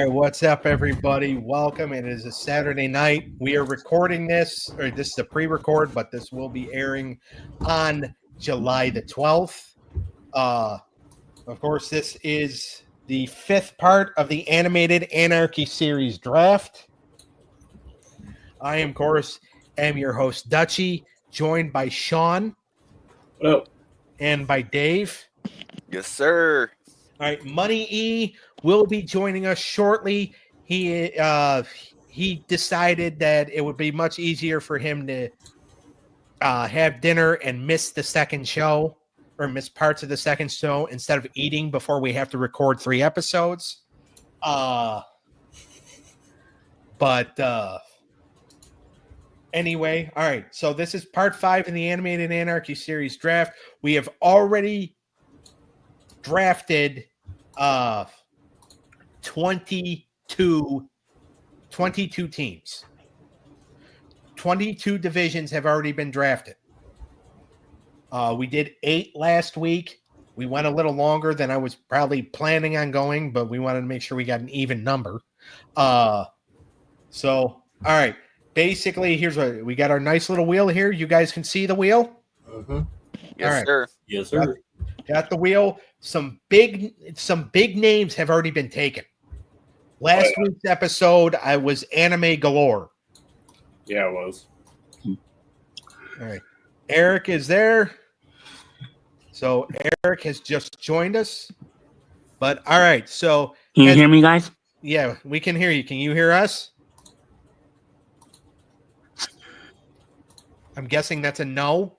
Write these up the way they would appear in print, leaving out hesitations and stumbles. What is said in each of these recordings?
right, what's up, everybody? Welcome. It is a Saturday night. We are recording this, or this is a pre-record, but this will be airing on July the 12th. Of course, this is the fifth part of the animated Anarchy series draft. I, of course, am your host, Dutchie, joined by Shawn. Hello. And by Dave. Yes, sir. All right, MoneyE will be joining us shortly. He decided that it would be much easier for him to have dinner and miss the second show or miss parts of the second show instead of eating before we have to record 3 episodes. Anyway, all right. So this is part 5 in the Animated Anarchy series draft. We have already drafted 22 teams. 22 divisions have already been drafted. We did 8 last week. We went a little longer than I was probably planning on going, but we wanted to make sure we got an even number. All right. Basically, here's what we got: our nice little wheel here. You guys can see the wheel? Mm-hmm. Yes, right. sir. Yes, sir. Got the wheel. Some big names have already been taken. Last week's episode, I was anime galore. Yeah, it was. All right. Eric is there. So Eric has just joined us. But all right, so can you hear me, guys? Yeah, we can hear you. Can you hear us? I'm guessing that's a no.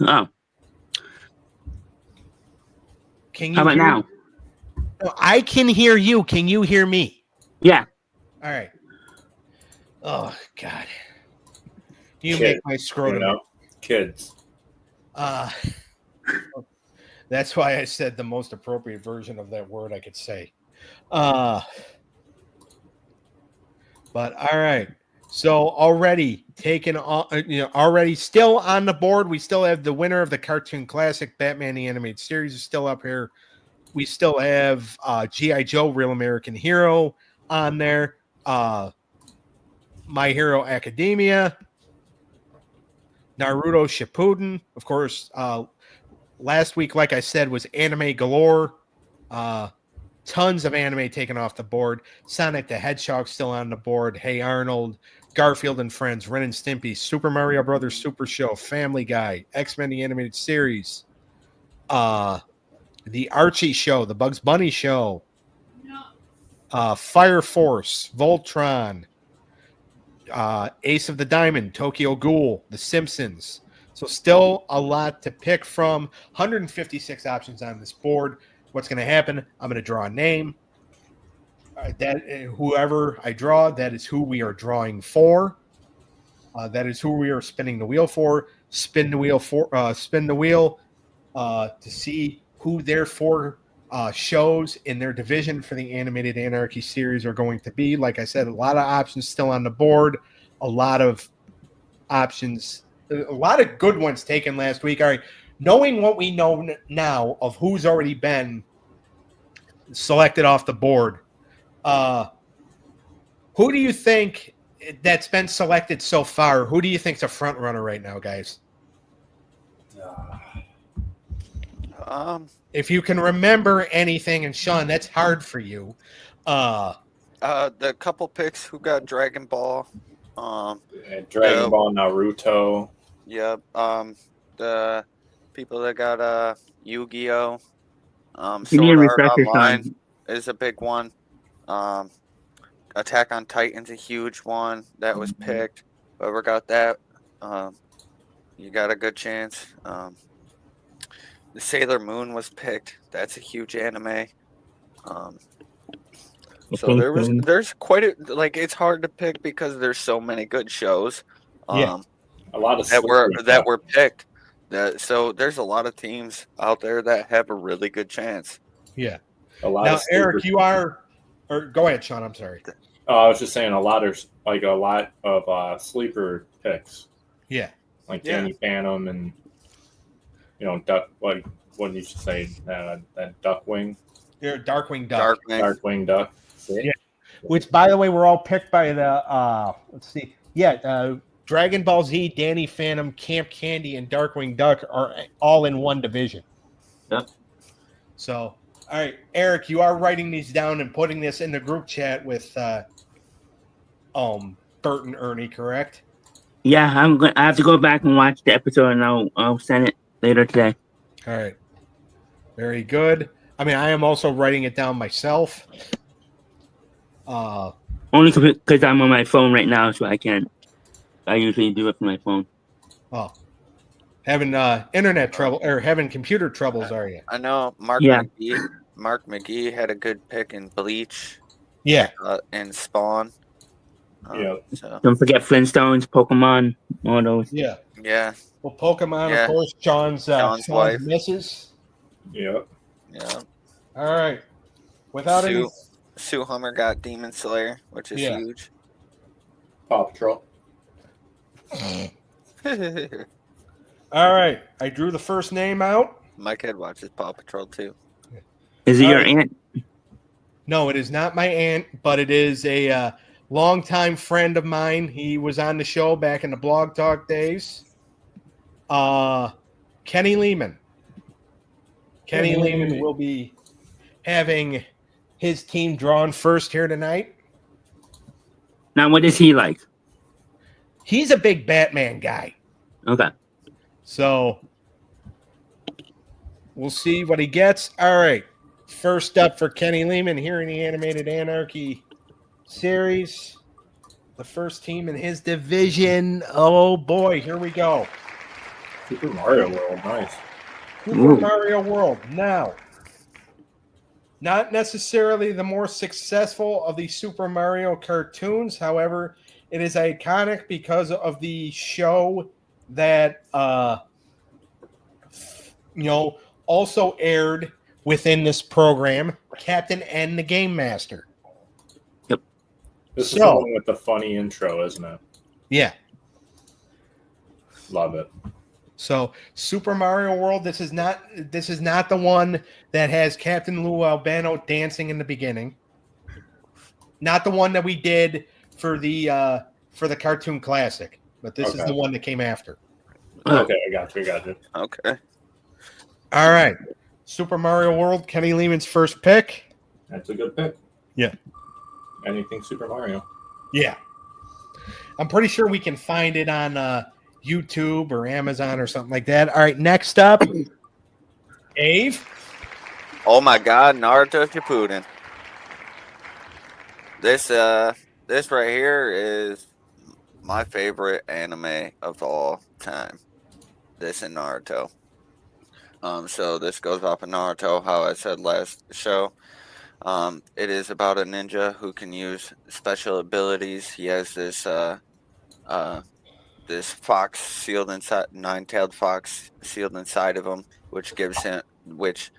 Oh. Can you How about now? No, I can hear you. Can you hear me? Yeah. All right. Oh, God. You make my scrotum. Kids. That's why I said the most appropriate version of that word I could say. But all right. So already taken on, already still on the board. We still have the winner of the cartoon classic, Batman the Animated Series, is still up here. We still have G.I. Joe, Real American Hero on there. My Hero Academia, Naruto Shippuden. Of course, last week, like I said, was anime galore. Tons of anime taken off the board. Sonic the Hedgehog still on the board. Hey Arnold, Garfield and Friends, Ren and Stimpy, Super Mario Brothers Super Show, Family Guy, X-Men the Animated Series, the Archie Show, the Bugs Bunny Show, Fire Force, Voltron, Ace of the Diamond, Tokyo Ghoul, The Simpsons. So still a lot to pick from. 156 options on this board. What's going to happen? I'm going to draw a name. Whoever I draw, that is who we are drawing for. That is who we are spinning the wheel for. Spin the wheel to see who their 4 shows in their division for the Animated Anarchy series are going to be. Like I said, a lot of options still on the board. A lot of options, a lot of good ones taken last week. All right. Knowing what we know now of who's already been selected off the board, who do you think that's been selected so far? Who do you think's a front runner right now, guys? If you can remember anything, and Shawn, that's hard for you. The couple picks who got Dragon Ball. Dragon Ball, Naruto. Yep. The people that got Yu-Gi-Oh! Sword Art Online is a big one. Attack on Titan's a huge one that was picked. Whoever got that, you got a good chance. The Sailor Moon was picked. That's a huge anime. So there's quite a, like, it's hard to pick because there's so many good shows. A lot of that were picked. So there's a lot of teams out there that have a really good chance. Yeah. A lot. Now, Eric, you are, or go ahead, Shawn. I'm sorry. I was just saying a lot of sleeper picks. Yeah. Like Danny Phantom and Duck. What did you say? That Duckwing. Darkwing Duck. Darkwing Duck. Yeah. which, by the way, were all picked by the let's see, Dragon Ball Z, Danny Phantom, Camp Candy, and Darkwing Duck are all in one division. Yep. So, all right, Eric, you are writing these down and putting this in the group chat with Bert and Ernie, correct? Yeah, I have to go back and watch the episode, and I'll send it later today. All right. Very good. I mean, I am also writing it down myself. Only because I'm on my phone right now, so I can't. I usually do it from my phone. Oh, having internet trouble or having computer troubles, are you? I know Mark Yeah. McGee. Mark McGee had a good pick in Bleach. Yeah. And Spawn. Yeah. So Don't forget Flintstones, Pokemon, all those. Yeah. yeah, Well, Pokemon, Yeah. of course, Sean's wife. missus. Yeah. yeah. All right. Without any. Sue Hummer got Demon Slayer, which is Yeah. huge. Paw Patrol. All right. I drew the first name out. My kid watches Paw Patrol too. Is it All your right. aunt? No, it is not my aunt, but it is a longtime friend of mine. He was on the show back in the Blog Talk days. Kenny Lehman. Kenny Lehman will be having his team drawn first here tonight. Now, what is he like? He's a big Batman guy. Okay. So we'll see what he gets. All right. First up for Kenny Lehman here in the Animated Anarchy series. The first team in his division. Oh, boy. Here we go. Super Mario World. Nice. Super Ooh. Mario World. Now, not necessarily the more successful of the Super Mario cartoons. However, it is iconic because of the show that, also aired within this program, Captain N, the Game Master. This is the one with the funny intro, isn't it? Yeah. Love it. So Super Mario World, this is not the one that has Captain Lou Albano dancing in the beginning. Not the one that we did for the cartoon classic, but this is the one that came after. Okay, I got you. Okay. All right. Super Mario World, Kenny Lehman's first pick. That's a good pick. Yeah. Anything Super Mario. Yeah. I'm pretty sure we can find it on YouTube or Amazon or something like that. All right, next up, Dave. Oh my God, Naruto Shippuden. This right here is my favorite anime of all time. This and Naruto. So this goes off of Naruto, how I said last show. It is about a ninja who can use special abilities. He has this fox sealed inside, nine-tailed fox sealed inside of him, which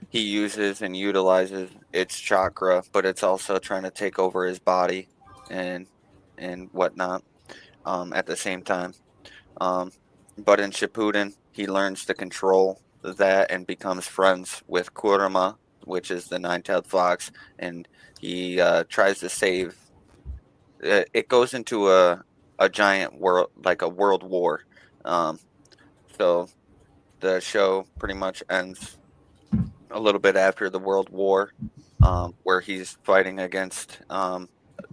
he uses and utilizes its chakra, but it's also trying to take over his body and whatnot at the same time. But in Shippuden, he learns to control that and becomes friends with Kurama, which is the nine-tailed fox, and he tries to save. It goes into a giant world, like a world war. So the show pretty much ends a little bit after the world war, where he's fighting against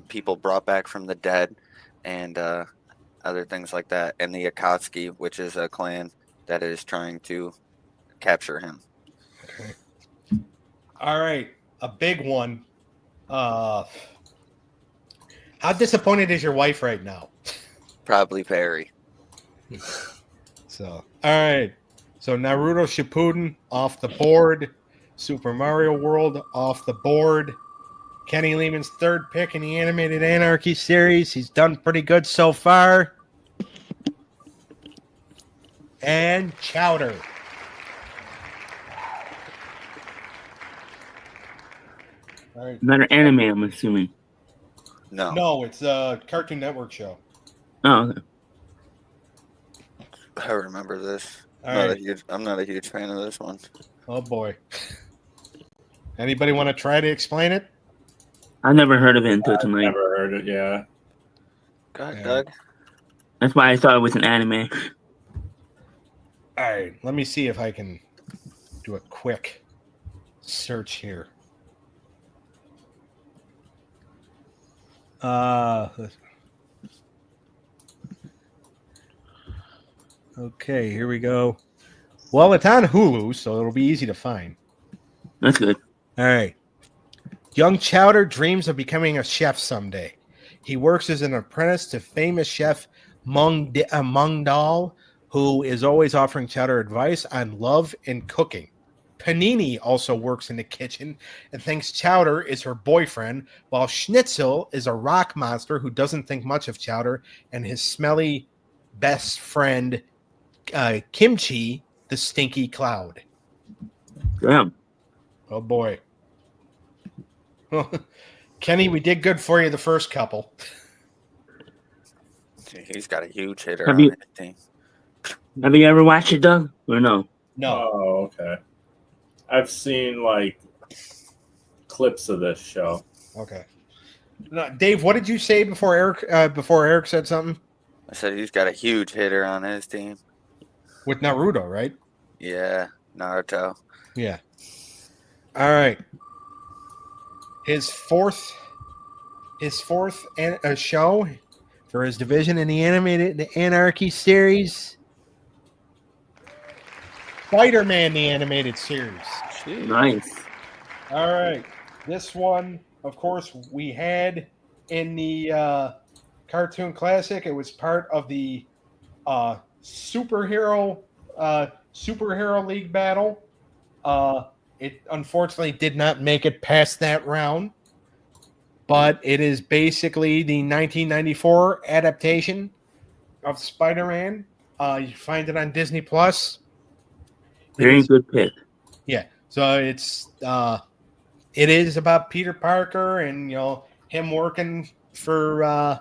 people brought back from the dead and other things like that, and the Akatsuki, which is a clan that is trying to capture him. Okay. All right, a big one. How disappointed is your wife right now? Probably very. So, all right. So Naruto Shippuden off the board. Super Mario World off the board. Kenny Lehman's third pick in the Animated Anarchy series. He's done pretty good so far. And Chowder. All right. Not an anime, I'm assuming. No, it's a Cartoon Network show. Oh, okay. I remember this. All right. I'm not a huge fan of this one. Oh boy. Anybody want to try to explain it? I never heard of it until I've tonight. never heard it. Yeah. Go ahead, Yeah. Doug. That's why I thought it was an anime. All right, let me see if I can do a quick search here. Okay, here we go. Well, it's on Hulu, so it'll be easy to find. That's good. All right. Young Chowder dreams of becoming a chef someday. He works as an apprentice to famous chef Mung Dal, who is always offering Chowder advice on love and cooking. Panini also works in the kitchen and thinks Chowder is her boyfriend, while Schnitzel is a rock monster who doesn't think much of Chowder and his smelly best friend, Kimchi, the stinky cloud. Damn. Oh, boy. Kenny, we did good for you the first couple. He's got a huge hitter Have on you- his team. Have you ever watched it, Doug? Or no? No. Oh, okay. I've seen like clips of this show. Okay. No, Dave, what did you say before Eric said something? I said he's got a huge hitter on his team. With Naruto, right? Yeah, Naruto. Yeah. All right. His fourth show for his division in the animated Anarchy series. Spider-Man, the animated series. Nice. All right. This one, of course, we had in the cartoon classic. It was part of the superhero league battle. It unfortunately did not make it past that round, but it is basically the 1994 adaptation of Spider-Man. You find it on Disney Plus. Very good pick. Yeah, so it is about Peter Parker and him working for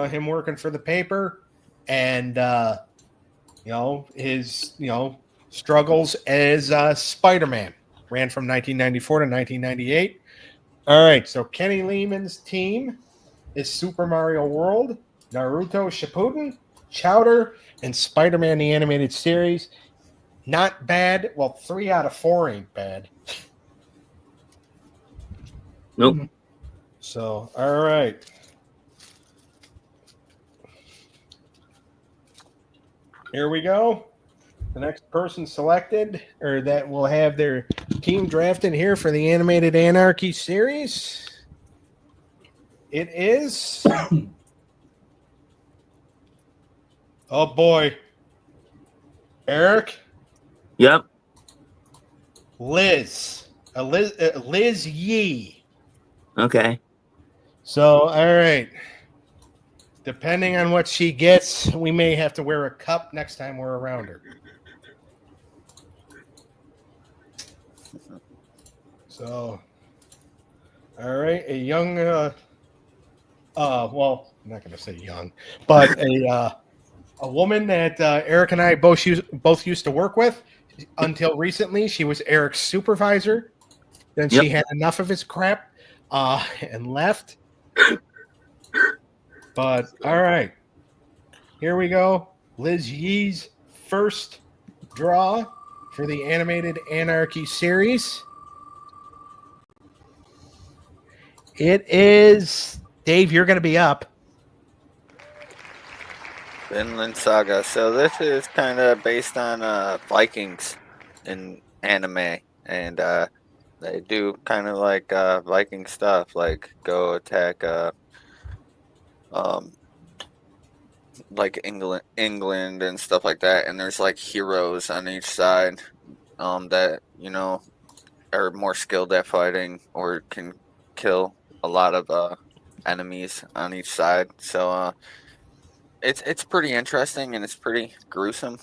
the paper, and his struggles as Spider-Man. Ran from 1994 to 1998. All right, so Kenny Lehman's team is Super Mario World, Naruto Shippuden, Chowder, and Spider-Man the Animated Series. Not bad. Well, 3 out of 4 ain't bad. Nope. So, all right. Here we go. The next person selected, or that will have their team drafted here for the Animated Anarchy series. It is. Oh, boy. Eric? Yep. Liz Yee. Okay. So, all right. Depending on what she gets, we may have to wear a cup next time we're around her. So, all right, a young, well, I'm not going to say young, but a woman that Eric and I both used to work with until recently. She was Eric's supervisor. Then she had enough of his crap and left. But all right, here we go. Liz Yee's first draw for the Animated Anarchy series. It is, Dave, you're going to be up. Vinland Saga. So this is kind of based on Vikings in anime, and they do kind of like Viking stuff, like go attack like England and stuff like that. And there's like heroes on each side that are more skilled at fighting or can kill a lot of enemies on each side. So it's pretty interesting and it's pretty gruesome.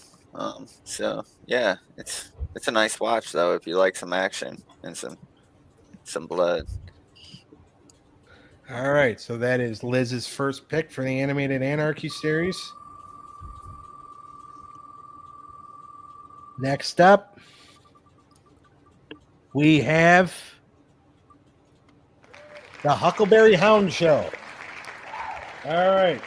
So yeah, it's a nice watch though if you like some action and some blood. All right, so that is Liz's first pick for the Animated Anarchy series. Next up, we have The Huckleberry Hound Show. All right.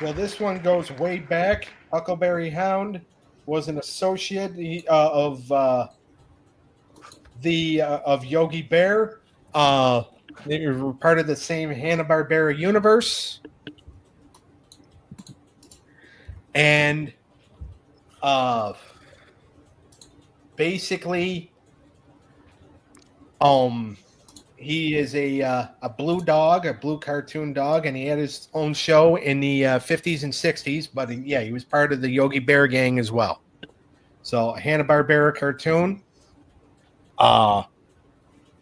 Well, this one goes way back. Huckleberry Hound was an associate of Yogi Bear. They were part of the same Hanna-Barbera universe, and basically, he is a blue dog, a blue cartoon dog, and he had his own show in the 50s and 60s. But he was part of the Yogi Bear gang as well. So Hanna-Barbera cartoon.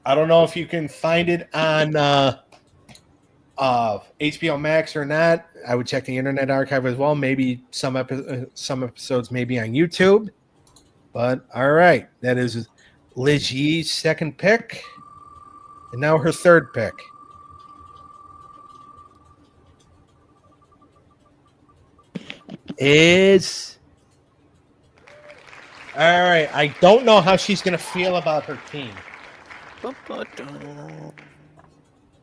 I don't know if you can find it on HBO Max or not. I would check the Internet Archive as well. Maybe some episodes maybe on YouTube. But all right, that is Liz Yee's second pick, and now her third pick. Is all right. I don't know how she's going to feel about her team.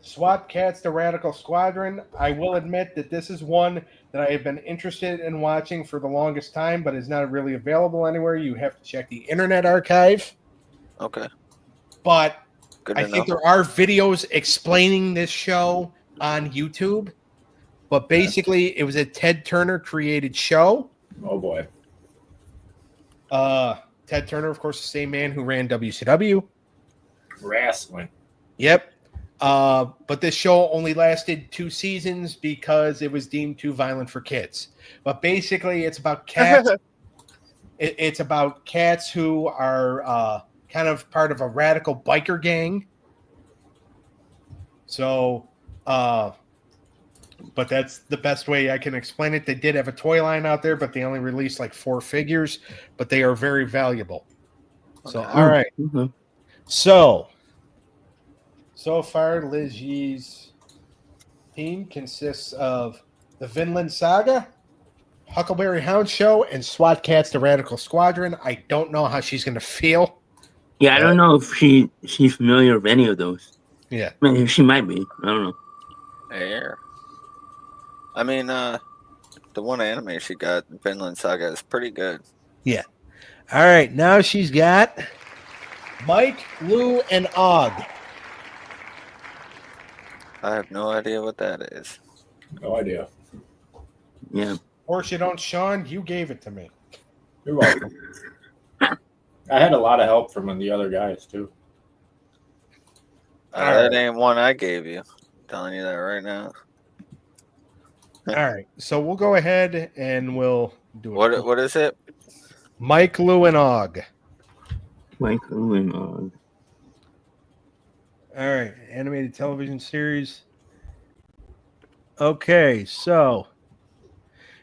SWAT Cats, the Radical Squadron. I will admit that this is one that I have been interested in watching for the longest time, but is not really available anywhere. You have to check the Internet Archive. Okay. But Good I to think know. there are videos explaining this show on YouTube. But basically, it was a Ted Turner created show. Oh boy. Ted Turner, of course, the same man who ran WCW. Wrestling. Yep. But this show only lasted 2 seasons because it was deemed too violent for kids. But basically, it's about cats. It's about cats who are kind of part of a radical biker gang. So, but that's the best way I can explain it. They did have a toy line out there, but they only released like 4 figures, but they are very valuable. So, all right. Mm-hmm. So far, Liz Yee's team consists of the Vinland Saga, Huckleberry Hound Show, and SWAT Cats, the Radical Squadron. I don't know how she's going to feel. Yeah, I don't know if she's familiar with any of those. Yeah. I mean, she might be. I don't know. There. I mean, the one anime she got, Vinland Saga, is pretty good. Yeah. All right. Now she's got Mike, Lou, and Og. I have no idea what that is. No idea. Yeah. Of course you don't, Shawn. You gave it to me. You're welcome. I had a lot of help from the other guys too. That ain't one I gave you. Telling you that right now. All right. So we'll go ahead and we'll do it. What is it? Mike, Lou, and Og. Michael and All right, animated television series. Okay, so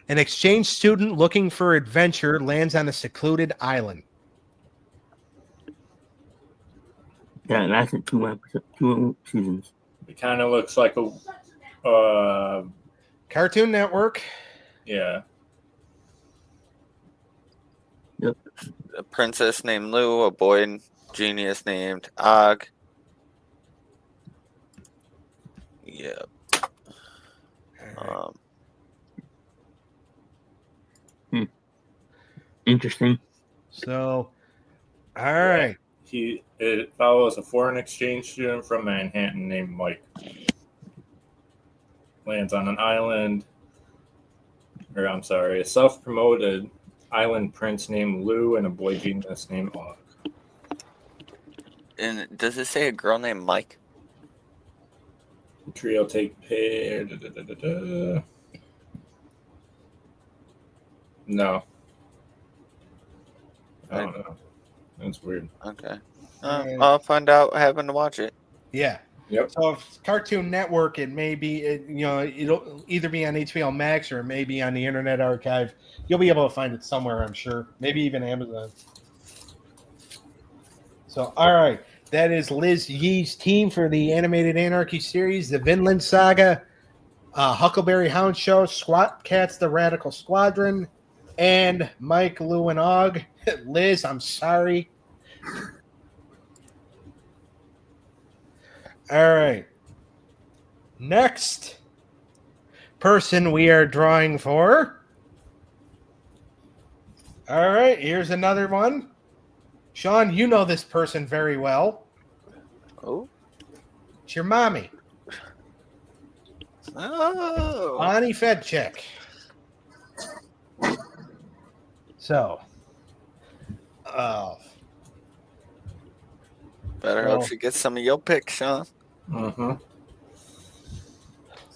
an exchange student looking for adventure lands on a secluded island. yeah, it lasted 2 episodes, 2 seasons. It kind of looks like a, Cartoon Network. yeah. A princess named Lou, a boy genius named Og. Yeah. Interesting. So, all right. It follows a foreign exchange student from Manhattan named Mike. Lands on an island, or I'm sorry, a self-promoted island prince named Lou and a boy genius named Og. And does it say a girl named Mike? The trio take pay. No. I don't know. That's weird. Okay. I'll find out having to watch it. Yeah. Yep. So if it's Cartoon Network, it may be, it'll either be on HBO Max or it may be on the Internet Archive. You'll be able to find it somewhere, I'm sure. Maybe even Amazon. So, all right. That is Liz Yee's team for the animated Anarchy series, the Vinland Saga, Huckleberry Hound Show, SWAT Cats, the Radical Squadron, and Mike, Lou, and Og. Liz, I'm sorry. All right. next person we are drawing for. All right, here's another one. Shawn, you know this person very well. Oh. It's your mommy, Oh. Bonnie Fedcheck. So, Better hope she gets some of your picks, Shawn. Mm-hmm.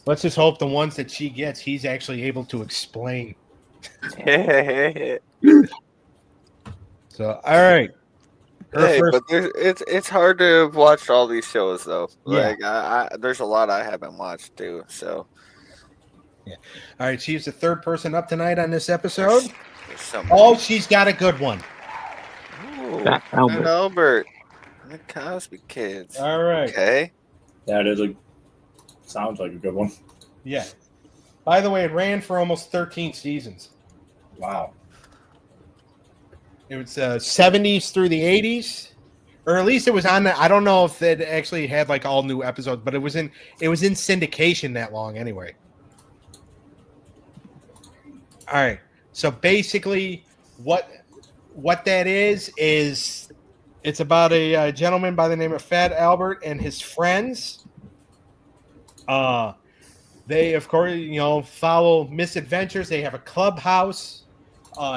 let's just hope the ones that she gets, he's actually able to explain. So, all right. Hey, but it's hard to have watched all these shows though. Yeah. Like I there's a lot I haven't watched too. So yeah. All right, she's the third person up tonight on this episode. there's some. Oh, she's got a good one. Ooh, Fat Albert. Albert. The Cosby Kids. All right. Okay. That is sounds like a good one. Yeah. By the way, it ran for almost 13 seasons. Wow. It was 70s through the 80s, or at least it was on. I don't know if it actually had like all new episodes, but it was in syndication that long anyway. All right. So basically, what that is it's about a gentleman by the name of Fat Albert and his friends. They of course follow misadventures. They have a clubhouse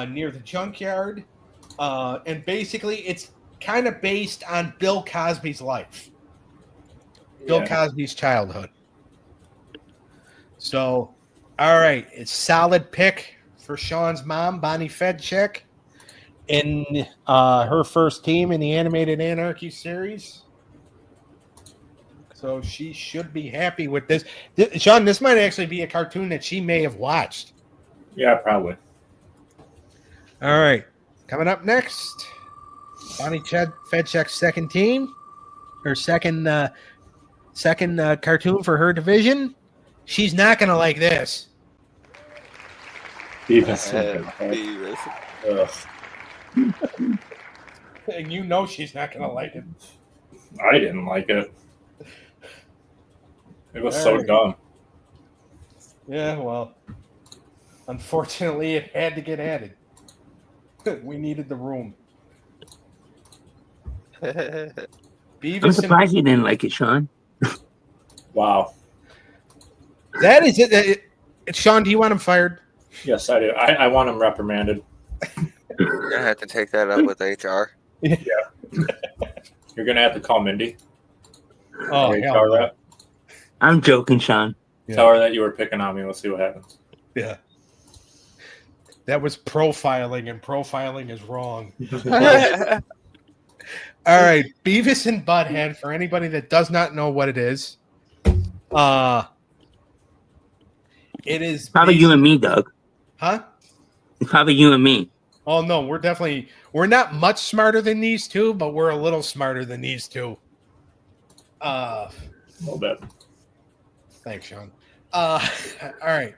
near the junkyard. And basically, it's kind of based on Bill Cosby's life, Bill Cosby's childhood. So, all right, it's solid pick for Shawn's mom, Bonnie Fedcheck, in her first team in the animated Anarchy series. So she should be happy with this. Shawn, this might actually be a cartoon that she may have watched. Yeah, probably. All right. Coming up next, Bonnie Fedcheck's second team, her second cartoon for her division. She's not going to like this. Beavis. Ugh. And you know she's not going to like it. I didn't like it. It was All so right. dumb. Yeah, well, unfortunately, it had to get added. We needed the room. I'm Beavis surprised you didn't like it, Shawn. Wow. That is it. Shawn, do you want him fired? Yes, I do. I want him reprimanded. You're gonna have to take that up with HR. You're gonna have to call Mindy. Oh, Okay, hell tell her no. that. I'm joking, Shawn. Yeah. Tell her that you were picking on me. We'll see what happens. Yeah. That was profiling, and profiling is wrong. All right, Beavis and Butthead. For anybody that does not know what it is, it is Probably you and me, Doug. Huh? It's probably you and me. Oh no, we're not much smarter than these two, but we're a little smarter than these two. A little bit. Thanks, Shawn. All right.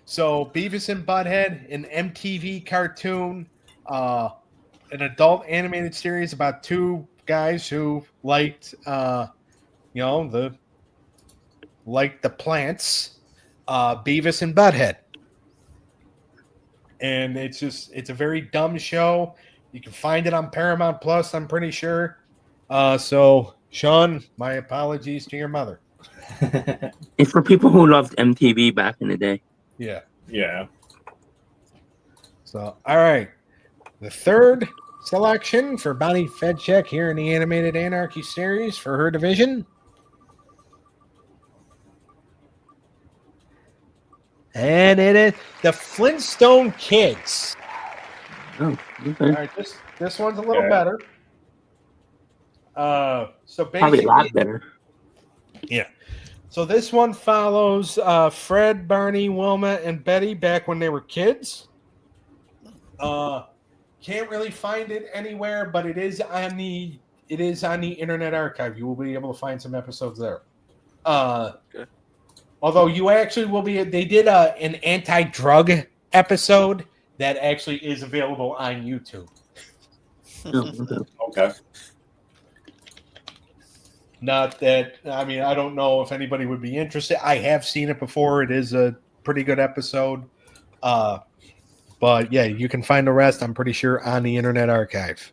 So Beavis and Butthead, an MTV cartoon, an adult animated series about two guys who liked the plants, Beavis and Butthead. And it's a very dumb show. You can find it on Paramount Plus, I'm pretty sure. So Shawn, my apologies to your mother. It's for people who loved MTV back in the day. Yeah. Yeah. So, all right. The third selection for Bonnie Fedcheck here in the Animated Anarchy series for her division. And it is the Flintstone Kids. Oh, okay. All right, this one's a little better. So Probably basically, a lot better. yeah. So this one follows Fred, Barney, Wilma, and Betty back when they were kids. Can't really find it anywhere, but it is on the Internet Archive. You will be able to find some episodes there. Okay. Although you actually will be, they did an anti-drug episode that actually is available on YouTube. Oh, okay. Okay. Not that, I mean, I don't know if anybody would be interested. I have seen it before. It is a pretty good episode. But yeah, you can find the rest, I'm pretty sure, on the Internet Archive.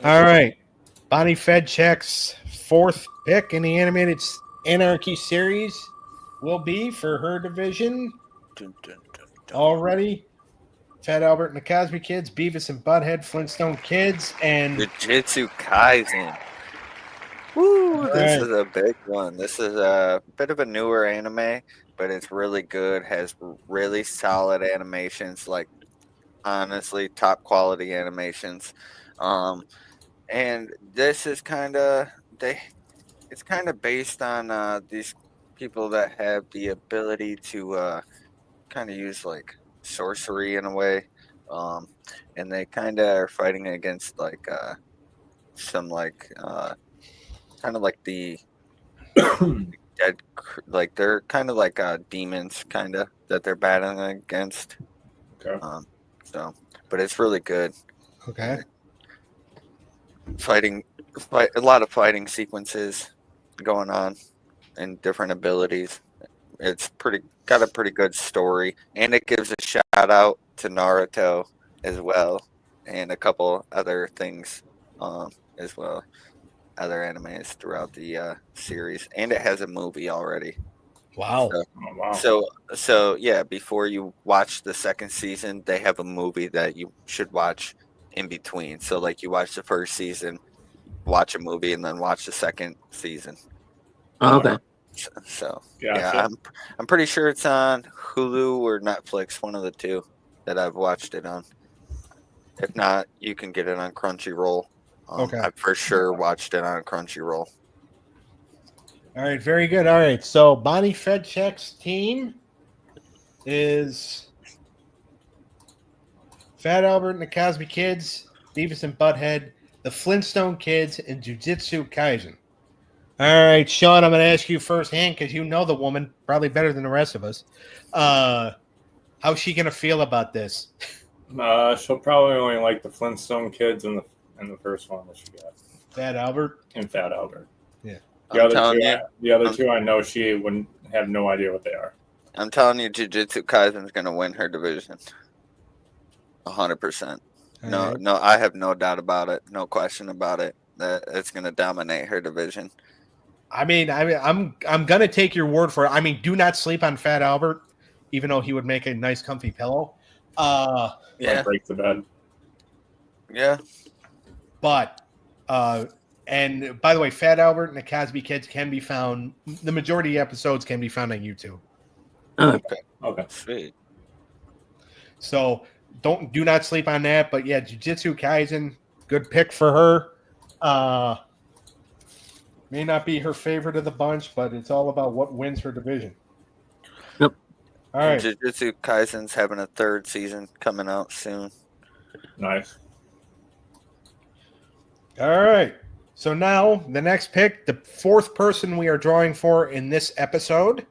All right. Bonnie Fedcheck's fourth pick in the animated Anarchy series will be for her division. Dun, dun, dun, dun. Already, Fat Albert and the Cosby Kids, Beavis and Butthead, Flintstone Kids, and Jujutsu Kaisen. Woo, this right. is a big one. This is a bit of a newer anime, but it's really good. Has really solid animations, like honestly top quality animations. And this is kind of it's kind of based on these people that have the ability to kind of use like sorcery in a way, and they kind of are fighting against like some like kind of like the dead, like they're kind of like demons, kind of that they're battling against. Okay. So, but it's really good. okay. Fight a lot of fighting sequences going on and different abilities. It's got a pretty good story, and it gives a shout out to Naruto as well, and a couple other things as well, other animes throughout the series, and it has a movie already. Wow. Oh, wow. So yeah, before you watch the second season, they have a movie that you should watch in between. So like you watch the first season, watch a movie, and then watch the second season. Oh, okay. So Gotcha. yeah, I'm pretty sure it's on Hulu or Netflix, one of the two that I've watched it on. If not, you can get it on Crunchyroll. Okay. I've for sure watched it on Crunchyroll. All right, very good. All right, so Bonnie Fedcheck's team is Fat Albert and the Cosby Kids, Beavis and Butthead, the Flintstone Kids, and Jujutsu Kaisen. All right, Shawn, I'm going to ask you firsthand because you know the woman probably better than the rest of us. How's she going to feel about this? She'll probably only like the Flintstone Kids and the first one that she got, Fat Albert? and Fat Albert. Yeah. The I'm telling you, other two, I know she wouldn't have no idea what they are. I'm telling you, Jujutsu Kaisen's going to win her division. 100%. All No, right. no, I have no doubt about it. No question about it. That it's going to dominate her division. I'm going to take your word for it. I mean, do not sleep on Fat Albert, even though he would make a nice comfy pillow. Yeah, Break the bed. yeah. But and by the way, Fat Albert and the Cosby Kids can be found. The majority of episodes can be found on YouTube. Okay. Sweet. So do not sleep on that. But yeah, Jujutsu Kaisen, good pick for her. May not be her favorite of the bunch, but it's all about what wins her division. Yep. All right. Jujutsu Kaisen's having a third season coming out soon. Nice. All right. So now the next pick, the fourth person we are drawing for in this episode,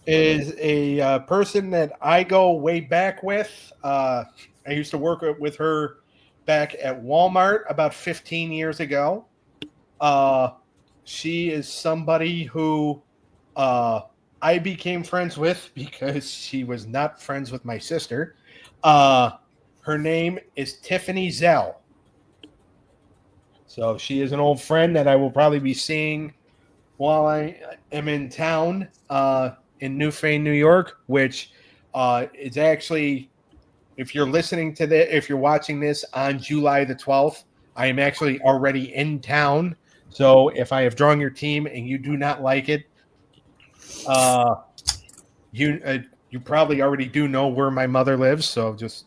is a person that I go way back with. I used to work with her back at Walmart about 15 years ago. She is somebody who I became friends with because she was not friends with my sister. Her name is Tiffany Zell. So she is an old friend that I will probably be seeing while I am in town in Newfane, New York, which is actually, if you're listening to this, if you're watching this on July the 12th, I am actually already in town. So if I have drawn your team and you do not like it, you probably already do know where my mother lives. So just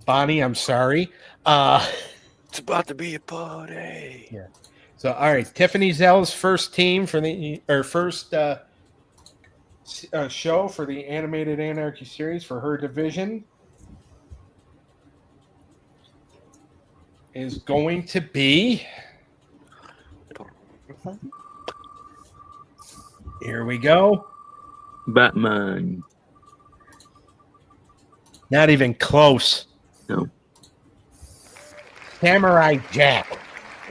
Bonnie, I'm sorry. It's about to be a party. Yeah. So all right, Tiffany Zell's first team for first show for the animated Anarchy series for her division is going to be. Here we go. Batman. Not even close. No. Samurai Jack.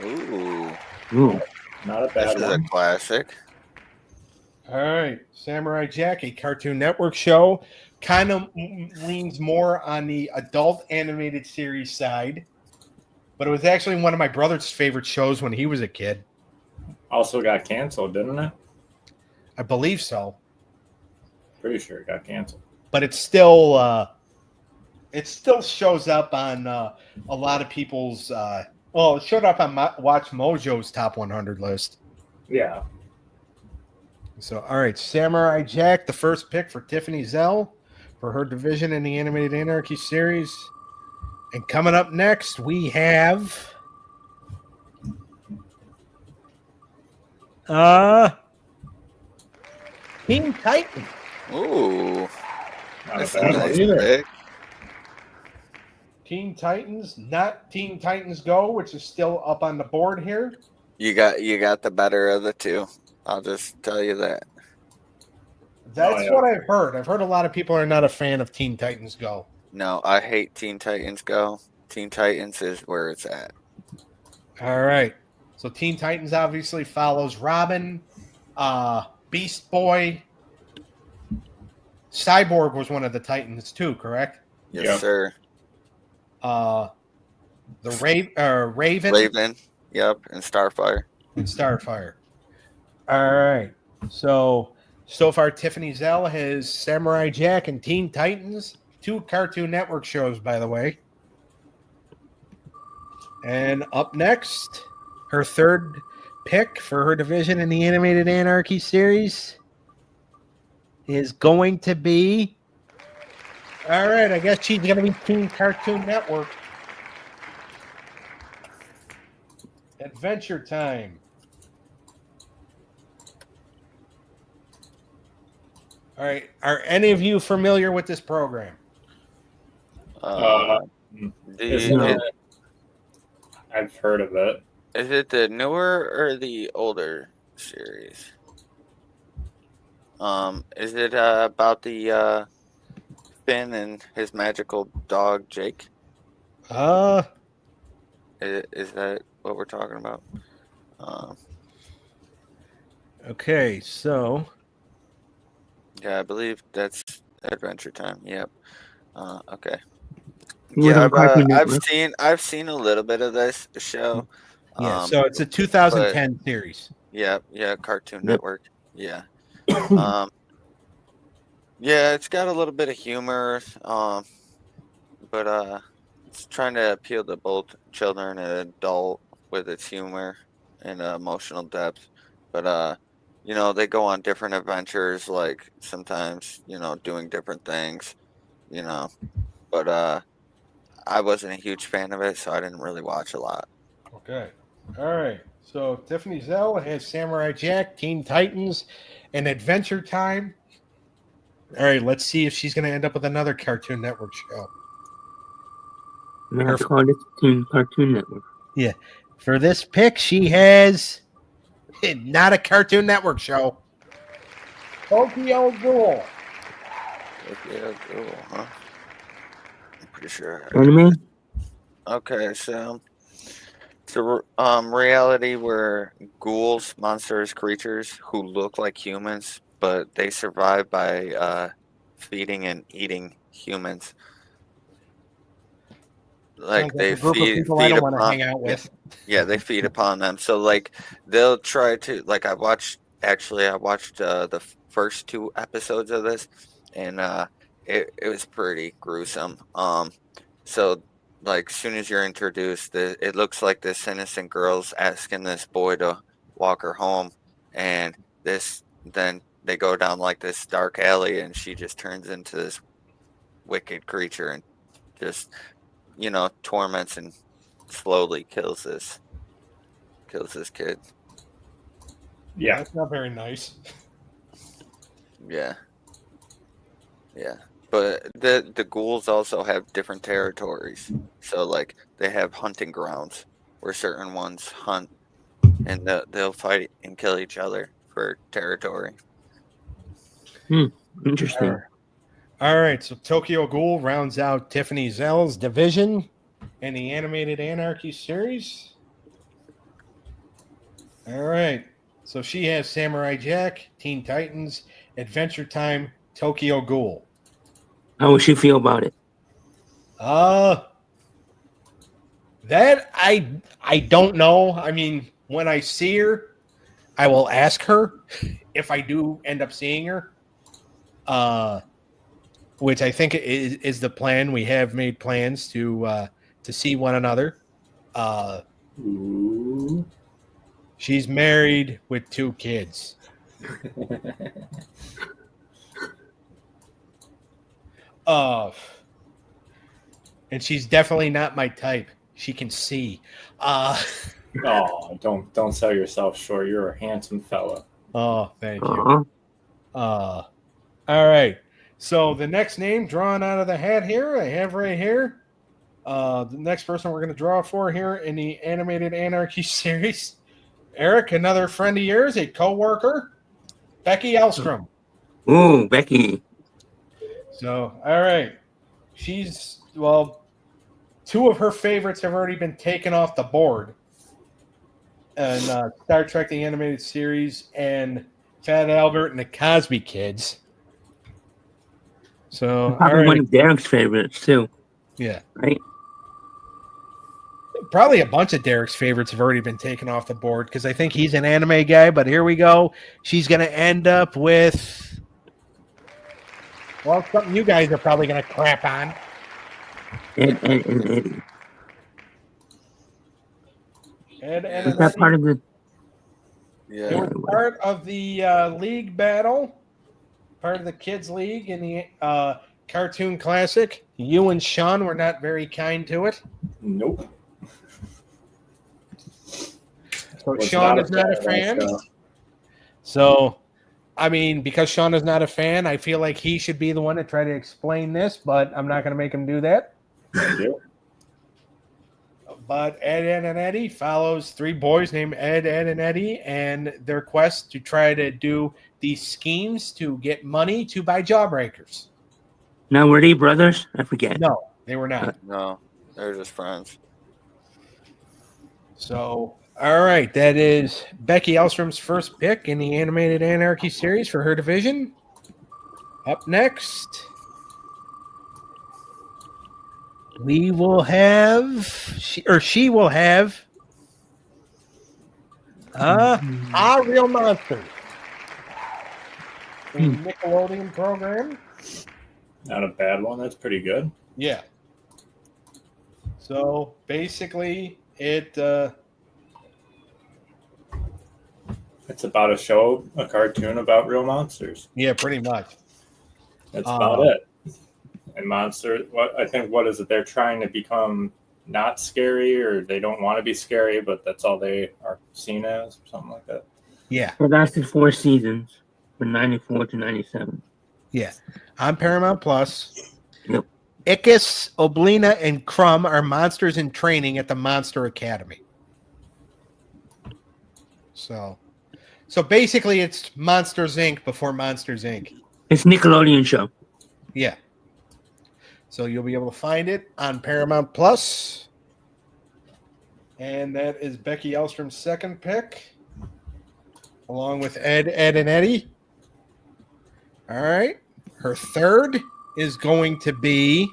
Ooh, Ooh. Not a this bad is a one. classic. All right, Samurai Jack, a Cartoon Network show, kind of leans more on the adult animated series side, but it was actually one of my brother's favorite shows when he was a kid. Also got canceled, didn't it? I believe so, Pretty sure it got canceled. but it still shows up on a lot of people's. Well, it showed up on Watch Mojo's top 100 list. Yeah. So, all right, Samurai Jack, the first pick for Tiffany Zell for her division in the Animated Anarchy series. And coming up next, we have Teen Titans. Ooh, Not that's a a bad nice one either. pick. Teen Titans, not Teen Titans Go, which is still up on the board here. You got the better of the two. I'll just tell you that. That's yeah. what I've heard. I've heard a lot of people are not a fan of Teen Titans Go. No, I hate Teen Titans Go. Teen Titans is where it's at. All right. So Teen Titans obviously follows Robin, Beast Boy. Cyborg was one of the Titans too, correct? Yes, Yep. sir. The Raven Raven. Yep, and Starfire. and Starfire. All right. So far, Tiffany Zell has Samurai Jack and Teen Titans, 2 Cartoon Network shows, by the way. And up next, her third pick for her division in the Animated Anarchy series is going to be. All right, I guess she's going to be Teen Cartoon Network. Adventure Time. All right. Are any of you familiar with this program? Isn't is it? I've heard of it. it the newer or the older series? Is it about the Finn and his magical dog Jake? Is that what we're talking about? Okay, so Yeah, I believe that's Adventure Time. Yep. Okay. It was Yeah, on Cartoon I've Network. I've seen a little bit of this show. yeah, so it's a 2010 series. Yeah, Cartoon Yep. Network. Yeah. Yeah, it's got a little bit of humor, but it's trying to appeal to both children and adult with its humor and emotional depth. But they go on different adventures, like sometimes, doing different things, you know. But I wasn't a huge fan of it, so I didn't really watch a lot. Okay. All right. So Tiffany Zell has Samurai Jack, Teen Titans, and Adventure Time. All right, let's see if she's going to end up with another Cartoon Network show. I'm gonna have to call it Teen Cartoon Network. Yeah. For this pick, she has not a Cartoon Network show. Tokyo Ghoul. Yeah, cool, huh? I'm pretty sure. Anime? Okay, so it's a reality where ghouls, monsters, creatures who look like humans, but they survive by feeding and eating humans. Like Sounds they a group of feed people I don't want to upon, hang out with. yeah, they feed upon them. So like they'll try to I watched the first 2 episodes of this, and it was pretty gruesome. So like soon as you're introduced, it looks like this innocent girl's asking this boy to walk her home, and then they go down like this dark alley, and she just turns into this wicked creature and just torments and slowly kills this kid. Yeah. That's not very nice. Yeah. But the ghouls also have different territories. So like they have hunting grounds where certain ones hunt, and they'll fight and kill each other for territory. Interesting. All right, so Tokyo Ghoul rounds out Tiffany Zell's division in the Animated Anarchy series. All right. So she has Samurai Jack, Teen Titans, Adventure Time, Tokyo Ghoul. How would she feel about it? That I don't know. I mean, when I see her, I will ask her if I do end up seeing her. Which I think is the plan. We have made plans to see one another. Ooh. She's married with 2 kids. And she's definitely not my type. She can see. Oh, don't sell yourself short. You're a handsome fella. Oh, thank you. Uh-huh. All right. So the next name drawn out of the hat here, I have right here. The next person we're going to draw for here in the animated Anarchy series, Eric, another friend of yours, a co-worker, Becky Elstrom. Ooh, Becky. So, all right. She's, well, 2 of her favorites have already been taken off the board. And Star Trek, the animated series, and Fat Albert and the Cosby Kids. So, Probably all one right. of Derek's favorites, too. Yeah. Right? Probably a bunch of Derek's favorites have already been taken off the board because I think he's an anime guy. But here we go. She's going to end up with, well, something you guys are probably going to crap on. And Eddie. And Was that part of the... it Yeah. was part of the league battle, part of the kids' league in the cartoon classic. You and Shawn were not very kind to it. Nope. So Was Shawn not a is not a fan of that fan. show. So, I mean, because Shawn is not a fan, I feel like he should be the one to try to explain this, but I'm not going to make him do that. Thank you. But Ed and Eddie follows 3 boys named Ed, and Eddie, and their quest to try to do these schemes to get money to buy Jawbreakers. Now, were they brothers? I forget. No, they were not. No, they're just friends. So, all right, that is Becky Elstrom's first pick in the animated Anarchy series for her division. Up next, we will have, she will have, Real Monsters. The Nickelodeon program. Not a bad one. That's pretty good. Yeah. So basically, it's about a cartoon about real monsters. Yeah, pretty much. That's about it. And monster, what is it? They're trying to become not scary, or they don't want to be scary, but that's all they are seen as, or something like that. Yeah. It lasted 4 seasons, from 94 to 97. Yeah. On Paramount Plus. Yep. Ickis, Oblina, and Crumb are monsters in training at the Monster Academy. So basically, it's Monsters Inc. before Monsters Inc. It's Nickelodeon show. Yeah. So you'll be able to find it on Paramount Plus. And that is Becky Elstrom's second pick, along with Ed, and Eddie. All right. Her third is going to be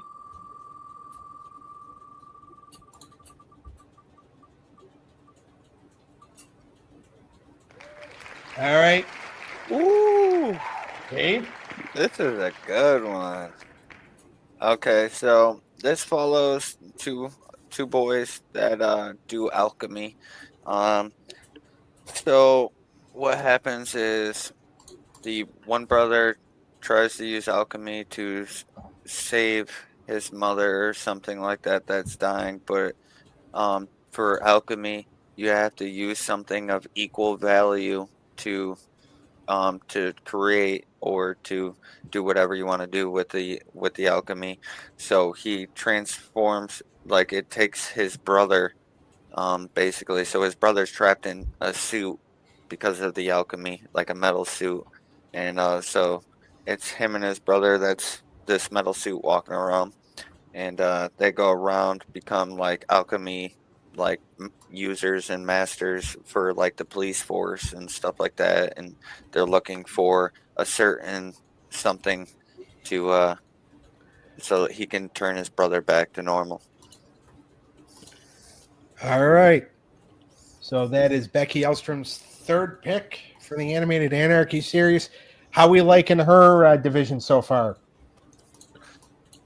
all right. Ooh, Dave. this is a good one. Okay, so this follows two boys that do alchemy. So what happens is the one brother tries to use alchemy to save his mother or something like that that's dying, but for alchemy you have to use something of equal value to create or to do whatever you want to do with the alchemy. So he transforms, like it takes his brother basically. So his brother's trapped in a suit because of the alchemy, like a metal suit, and so it's him and his brother that's this metal suit walking around, and they go around, become like alchemy like users and masters for like the police force and stuff like that, and they're looking for a certain something to so that he can turn his brother back to normal. All right. So that is Becky Elstrom's third pick for the animated Anarchy series. How we liking her division so far?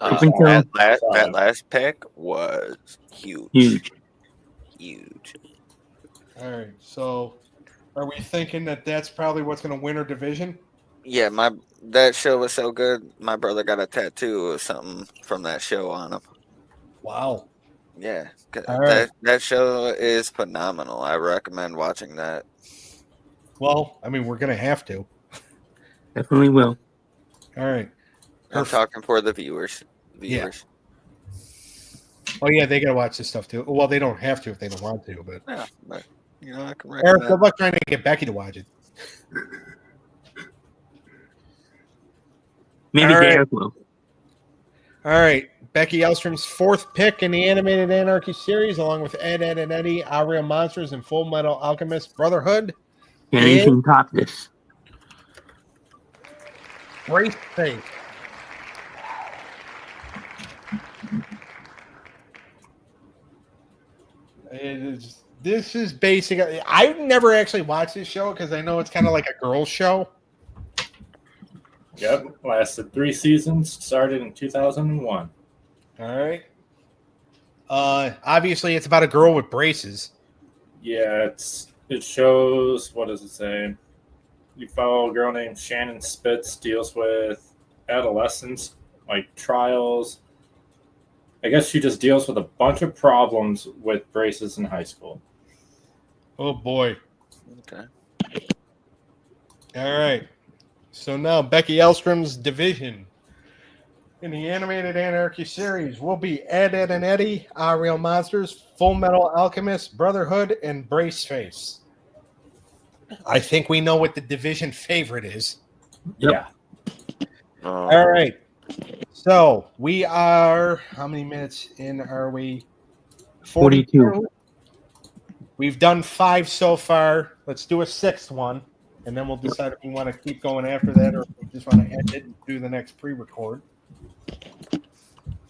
That last pick was huge. All right. So are we thinking that that's probably what's going to win her division? Yeah, that show was so good. My brother got a tattoo of something from that show on him. Wow. Yeah, All right. that show is phenomenal. I recommend watching that. Well, I mean, we're going to have to. Definitely will. All right. I'm talking for the viewers. Yeah. Oh, yeah, they got to watch this stuff too. Well, they don't have to if they don't want to, but. Yeah, but I can recommend. Eric, good luck trying to get Becky to watch it. Maybe Derek will. All right. Becky Elstrom's fourth pick in the animated Anarchy series, along with Ed, Edd and Eddy, Our Real Monsters, and Full Metal Alchemist Brotherhood. Yeah, you can top this. Great thing. This is basically. I've never actually watched this show because I know it's kind of like a girls' show. Yep, lasted 3 seasons. Started in 2001. All right. Obviously, it's about a girl with braces. Yeah, it shows. What does it say? You follow a girl named Shannon Spitz, deals with adolescence, like trials. I guess she just deals with a bunch of problems with braces in high school. Oh boy. Okay. All right. So now Becky Elstrom's division in the animated Anarchy series will be Ed, Edd and Eddy, Our Real Monsters, Full Metal Alchemist, Brotherhood, and Braceface. I think we know what the division favorite is. Yeah. All right. So we are, how many minutes in are we? 42. We've done 5 so far. Let's do a 6th one, and then we'll decide if we want to keep going after that or if we just want to end it and do the next pre-record.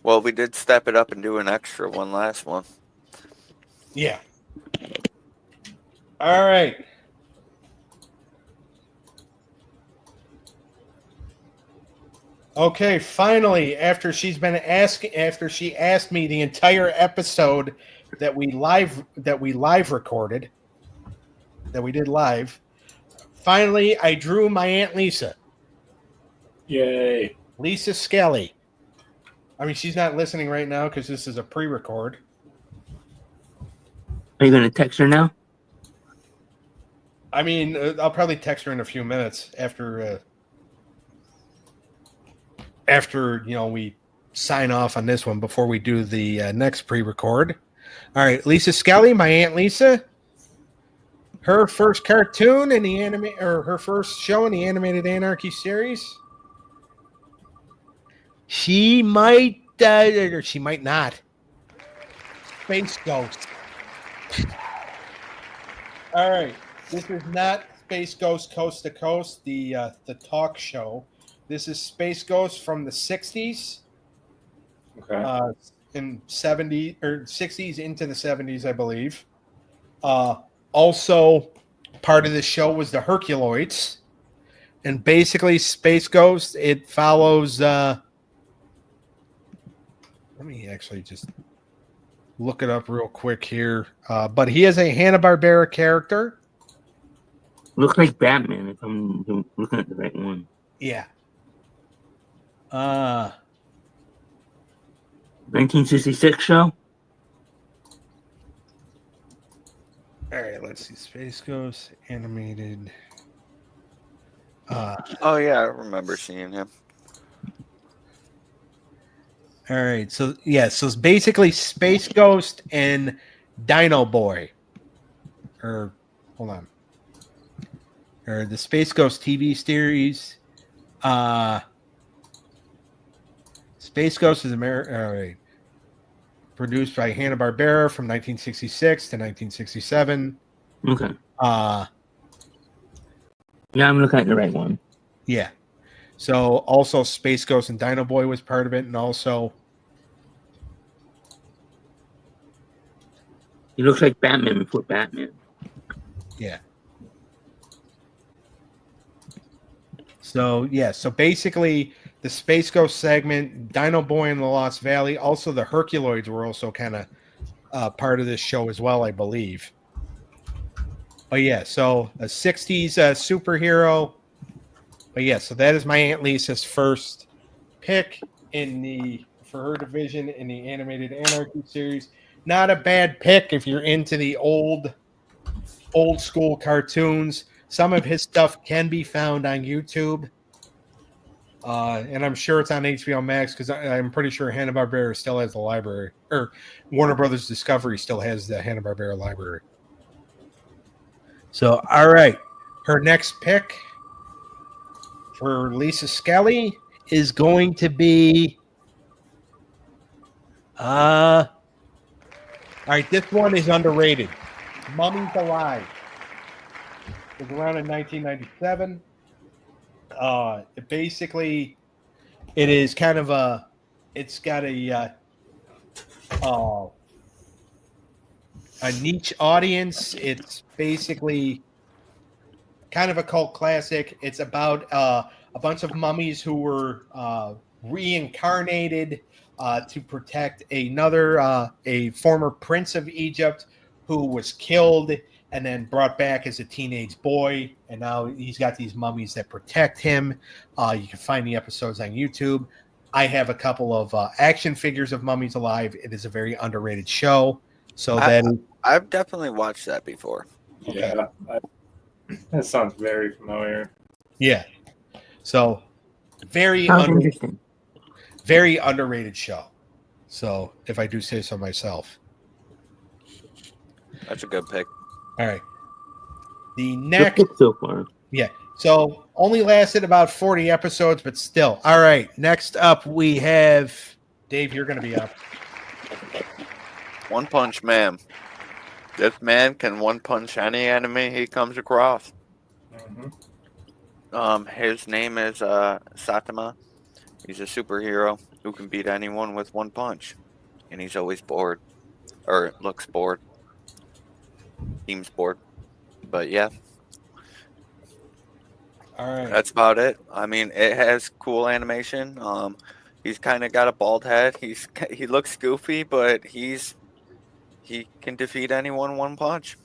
Well, we did step it up and do an extra one last one. Yeah. All right. Okay, finally, after she asked me the entire episode that we did live, finally I drew my Aunt Lisa. Yay. Lisa Skelly. I mean, she's not listening right now because this is a pre-record. Are you going to text her now? I mean, I'll probably text her in a few minutes after we sign off on this one before we do the next pre-record. All right, Lisa Skelly, my Aunt Lisa. Her first cartoon in the her first show in the animated Anarchy series. She might, or she might not. Space Ghost. All right, this is not Space Ghost Coast to Coast, the talk show. This is Space Ghost from the 60s. Okay. In 70s or 60s into the 70s, I believe. Also, part of the show was the Herculoids. And basically, Space Ghost, it follows. Let me actually just look it up real quick here. But he is a Hanna-Barbera character. Looks like Batman if I'm looking at the right one. Yeah. 1966 show? All right, let's see. Space Ghost animated. Oh yeah, I remember seeing him. All right, so it's basically Space Ghost and Dino Boy. Or hold on. Or the Space Ghost TV series. Space Ghost is America. All right. produced by Hanna-Barbera from 1966 to 1967. Okay. Yeah, I'm looking at the right one. Yeah. So also Space Ghost and Dino Boy was part of it, and also He looks like Batman before Batman. yeah. So yeah, so basically the Space Ghost segment, Dino Boy in the Lost Valley, also the Herculoids were also kind of part of this show as well, I believe. But yeah, so a 60s superhero. But yeah, so that is my Aunt Lisa's first pick for her division in the animated Anarchy series. Not a bad pick if you're into the old school cartoons. Some of his stuff can be found on YouTube. And I'm sure it's on HBO Max because I'm pretty sure Hanna-Barbera still has the library, or Warner Brothers Discovery still has the Hanna-Barbera library. So, all right. Her next pick for Lisa Skelly is going to be all right, this one is underrated. Mummies Alive. It was around in 1997. It is kind of it's got a niche audience. It's basically kind of a cult classic. It's about a bunch of mummies who were reincarnated to protect a former prince of Egypt who was killed and then brought back as a teenage boy. And now he's got these mummies that protect him. You can find the episodes on YouTube. I have a couple of action figures of Mummies Alive. It is a very underrated show. So I've definitely watched that before. Okay. Yeah, that sounds very familiar. Yeah. So very Interesting. very underrated show. So if I do say so myself. That's a good pick. All right. The Good next pick so far. yeah. So only lasted about 40 episodes, but still. All right. Next up we have Dave, you're gonna be up. One Punch Man. This man can one punch any enemy he comes across. Mm-hmm. His name is Saitama. He's a superhero who can beat anyone with one punch. And he's always bored. Or looks bored. Seems bored. But yeah. All right. That's about it. I mean, it has cool animation. He's kind of got a bald head. He looks goofy, but he can defeat anyone one punch.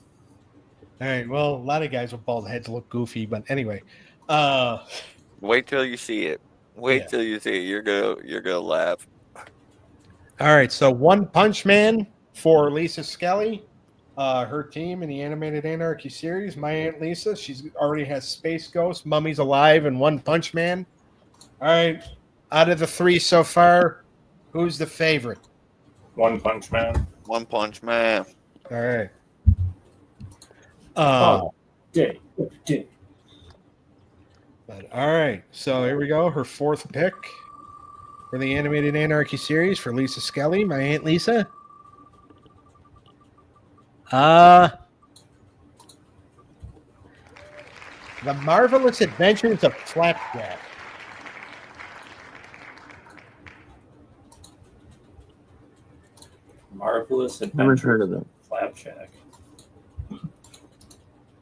All right. Well, a lot of guys with bald heads look goofy, but anyway. Wait till you see it. Wait till you see it. You're gonna laugh. All right. So One Punch Man for Lisa Skelly. Her team in the animated Anarchy series, my Aunt Lisa. She's already has Space Ghost, Mummies Alive, and One Punch Man. All right. Out of the three so far, who's the favorite? One Punch Man. One Punch Man. All right. Day. But all right. So here we go. Her fourth pick for the animated Anarchy series for Lisa Skelly, my Aunt Lisa. The Marvelous Adventures of Flapjack. Marvelous Never Adventures heard of it. Flapjack.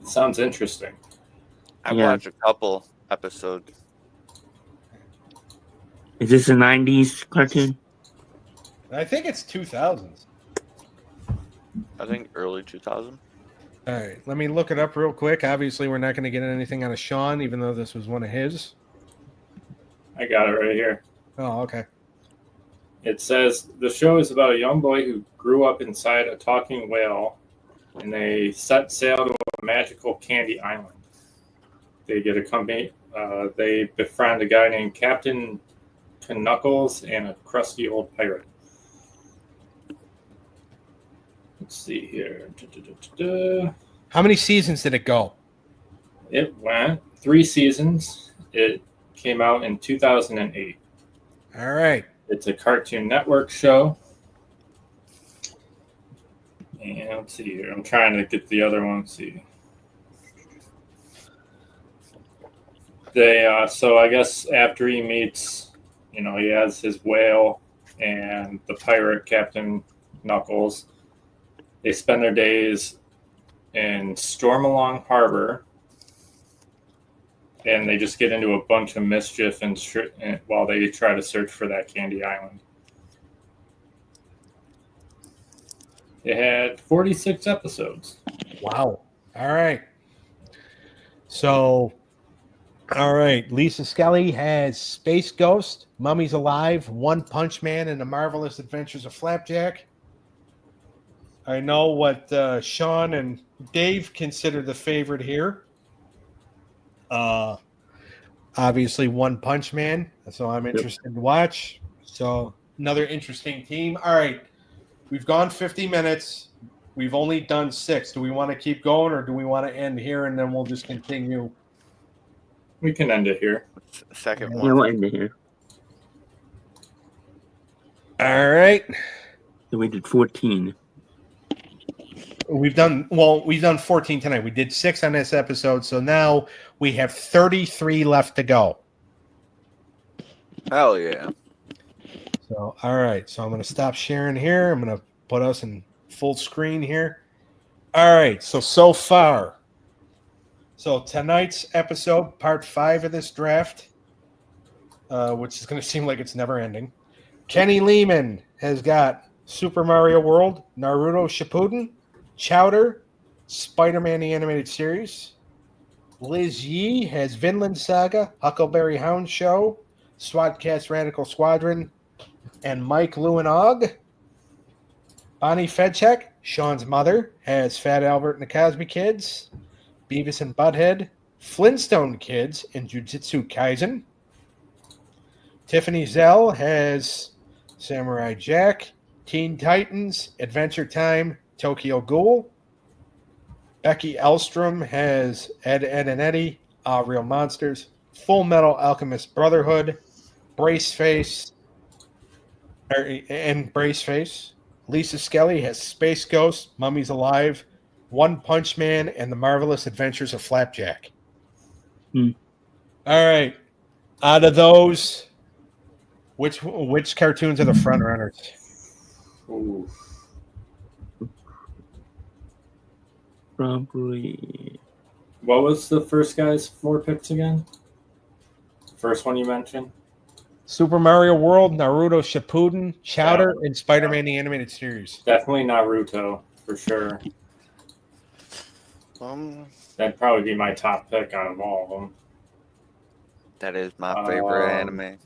Sounds interesting. I've Yeah. watched a couple episodes. Is this a 90s cartoon? I think it's 2000s. I think early 2000. All right, let me look it up real quick. Obviously, we're not going to get anything out of Shawn, even though this was one of his. I got it right here. Oh, okay. It says the show is about a young boy who grew up inside a talking whale, and they set sail to a magical candy island. They get a company. They befriend a guy named Captain Knuckles and a crusty old pirate. Let's see here. How many seasons did it go? It went 3 seasons. It came out in 2008. All right. It's a Cartoon Network show. And let's see here. I'm trying to get the other one. See. So I guess after he meets, he has his whale and the pirate Captain Knuckles. They spend their days in Stormalong Harbor, and they just get into a bunch of mischief and while they try to search for that Candy Island. It had 46 episodes. Wow. All right. So, all right. Lisa Skelly has Space Ghost, Mummies Alive, One Punch Man, and the Marvelous Adventures of Flapjack. I know what Shawn and Dave consider the favorite here. Obviously, One Punch Man. So I'm interested to watch. So another interesting team. All right. We've gone 50 minutes. We've only done 6. Do we want to keep going or do we want to end here and then we'll just continue? We can end it here. Second Yeah, one. we'll end it here. All right. So we did 14. We've done 14 tonight. We did 6 on this episode. So now we have 33 left to go. Hell yeah. So, all right. So I'm going to stop sharing here. I'm going to put us in full screen here. All right. So far. So tonight's episode, part 5 of this draft, which is going to seem like it's never ending. Kenny Lehman has got Super Mario World, Naruto Shippuden, Chowder, Spider-Man the Animated Series. Liz Yee has Vinland Saga, Huckleberry Hound Show, Swatcast Radical Squadron, and Mike Lewinog. Bonnie Fedchek, Shawn's mother, has Fat Albert and the Cosby Kids, Beavis and Butthead, Flintstone Kids, and Jujutsu Kaisen. Tiffany Zell has Samurai Jack, Teen Titans, Adventure Time, Tokyo Ghoul. Becky Elstrom has Ed, Edd and Eddy, Real Monsters, Full Metal Alchemist Brotherhood, Braceface. Lisa Skelly has Space Ghost, Mummies Alive, One Punch Man, and the Marvelous Adventures of Flapjack. All right. Out of those, which cartoons are the front runners? Ooh. Probably. What was the first guy's 4 picks again? First one you mentioned? Super Mario World, Naruto Shippuden, Chowder, and Spider-Man the Animated Series. Definitely Naruto, for sure. That'd probably be my top pick out of all of them. That is my favorite anime.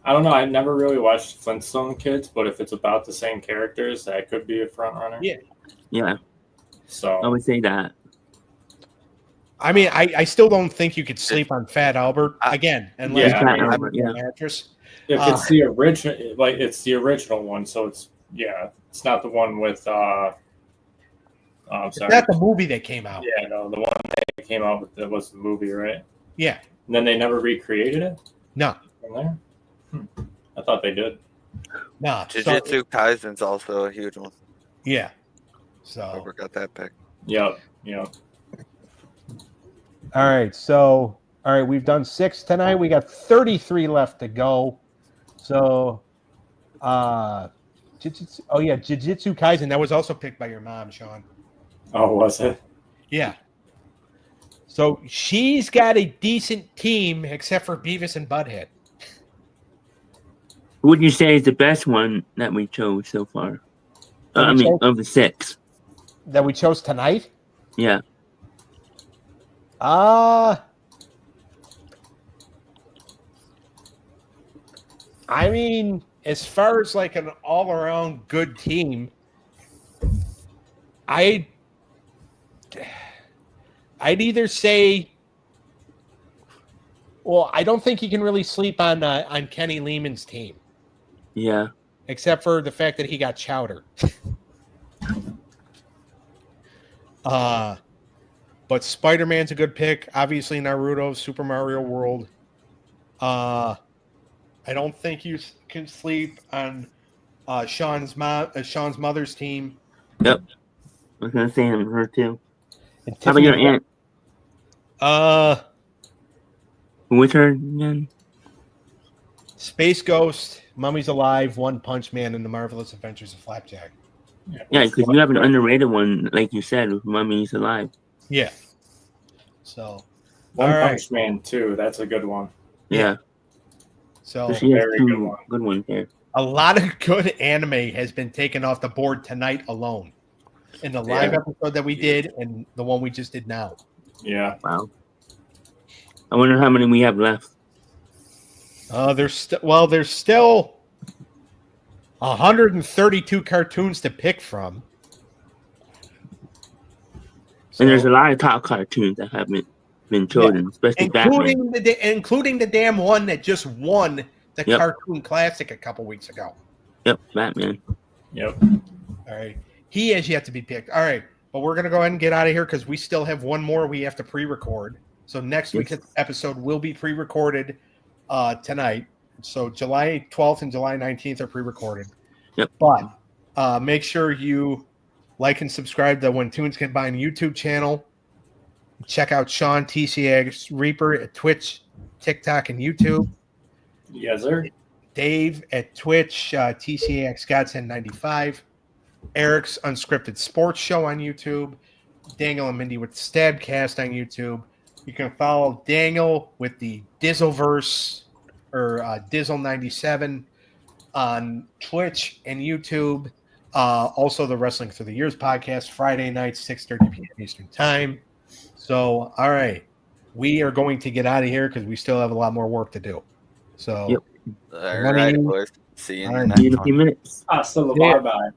I don't know. I've never really watched Flintstone Kids, but if it's about the same characters, that could be a front runner. Yeah, So I would say that. I mean, I still don't think you could sleep on Fat Albert again, unless Yeah, you're yeah. a mattress. if it's the original, it's the original one, so it's not the one with. I'm It's sorry. not the movie that came out. Yeah, no, the one that came out with that was the movie, right? Yeah. And then they never recreated it No. from there. I thought they did. No. Jujutsu Kaisen's also a huge one. Yeah. I So. forgot that pick. Yep. All right. So, all right. We've done 6 tonight. We got 33 left to go. So, Jujutsu Kaisen. That was also picked by your mom, Shawn. Oh, was it? Yeah. So she's got a decent team, except for Beavis and Butthead. Who would you say is the best one that we chose so far? Of the 6. That we chose tonight? Yeah. I mean, as far as like an all-around good team, I'd either say, well, I don't think you can really sleep on Kenny Lehman's team, Yeah. except for the fact that he got Chowder. But Spider-Man's a good pick. Obviously, Naruto, Super Mario World. I don't think you can sleep on Shawn's mother's team. Yep. I was gonna say her too. And How about your Tiffany- aunt? Which her again? Space Ghost, Mummy's Alive, One Punch Man, and The Marvelous Adventures of Flapjack. Yeah, because you have an underrated one, like you said, with Mummy's Alive. Yeah. So, One all right. Punch Man too. That's a good one. Yeah. So So she has Very two good one. good ones there. a lot of good anime has been taken off the board tonight alone. In the live episode that we did and the one we just did now. Yeah. Wow. I wonder how many we have left. There's still 132 cartoons to pick from. So, And there's a lot of top cartoons that haven't been chosen, especially Batman. including the damn one that just won the Yep. Cartoon Classic a couple weeks ago. Yep, Batman. Yep. All right. He has yet to be picked. All right. But we're going to go ahead and get out of here because we still have one more we have to pre-record. So next week's episode will be pre-recorded tonight. So July 12th and July 19th are pre-recorded. Yep. But make sure you like and subscribe to the When Tunes Combine YouTube channel. Check out Shawn TCX Reaper at Twitch, TikTok, and YouTube. Yes, sir. Dave at Twitch, TCX Godson 95. Eric's Unscripted Sports Show on YouTube. Daniel and Mindy with Stabcast on YouTube. You can follow Daniel with the Dizzleverse or Dizzle97 on Twitch and YouTube. Also, the Wrestling Through the Years podcast, Friday nights, 6:30 p.m. Eastern Time. So, all right. We are going to get out of here because we still have a lot more work to do. So, All right, boys. See you in the See you next in a one. few minutes. Hasta la bye-bye.